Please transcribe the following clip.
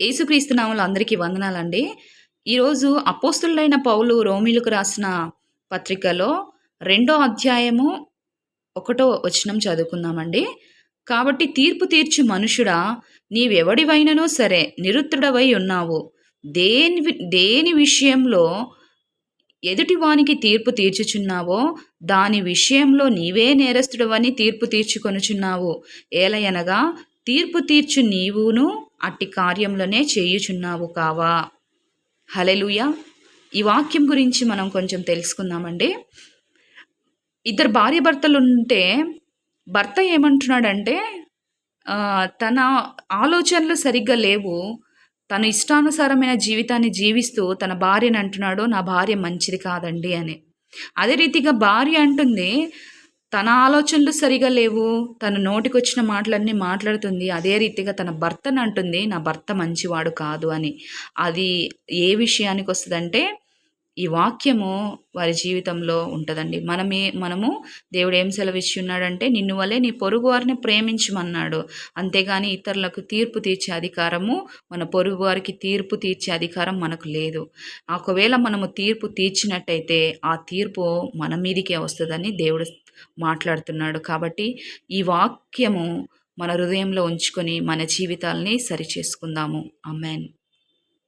యేసుక్రీస్తు నామములో అందరికీ వందనాలండి. ఈరోజు అపోస్తలుడైన పౌలు రోమీలకు రాసిన పత్రికలో రెండో అధ్యాయము ఒకటో వచనం చదువుకుందామండి. కాబట్టి తీర్పు తీర్చు మనుషుడా, నీవెవడివైనను సరే నిరుత్తుడవై ఉన్నావు. దేని విషయంలో ఎదుటివానికి తీర్పు తీర్చుచున్నావో దాని విషయంలో నీవే నేరస్తుడవని తీర్పు తీర్చుకొనుచున్నావు. ఏలయనగా తీర్పు తీర్చు నీవును అట్టి కార్యములనే చేయుచున్నావు కావా. హల్లెలూయా. ఈ వాక్యం గురించి మనం కొంచెం తెలుసుకుందామండి. ఇద్దరు భార్యాభర్తలు ఉంటే భర్త ఏమంటున్నాడంటే తన ఆలోచనలు సరిగ్గా లేవు, తన ఇష్టానుసారమైన జీవితాన్ని జీవిస్తూ తన భార్యని అంటున్నాడు, నా భార్య మంచిది కాదండి అని. అదే రీతిగా భార్య అంటుంది, తన ఆలోచనలు సరిగా లేవు, తన నోటికొచ్చిన మాటలన్నీ మాట్లాడుతుంది. అదే రీతిగా తన భర్తను అంటుంది, నా భర్త మంచివాడు కాదు అని. అది ఏ విషయానికి వస్తుందంటే ఈ వాక్యము వారి జీవితంలో ఉంటుందండి. మనము దేవుడు ఏం సెలవిచ్చి ఉన్నాడంటే, నిన్ను వలె నీ పొరుగు వారిని ప్రేమించమన్నాడు. అంతేగాని ఇతరులకు తీర్పు తీర్చే అధికారము, మన పొరుగు వారికి తీర్పు తీర్చే అధికారం మనకు లేదు. ఒకవేళ మనము తీర్పు తీర్చినట్టయితే ఆ తీర్పు మన మీదికే వస్తుందని దేవుడు మాట్లాడుతున్నాడు. కాబట్టి ఈ వాక్యము మన హృదయంలో ఉంచుకొని మన జీవితాల్ని సరిచేసుకుందాము. ఆమేన్.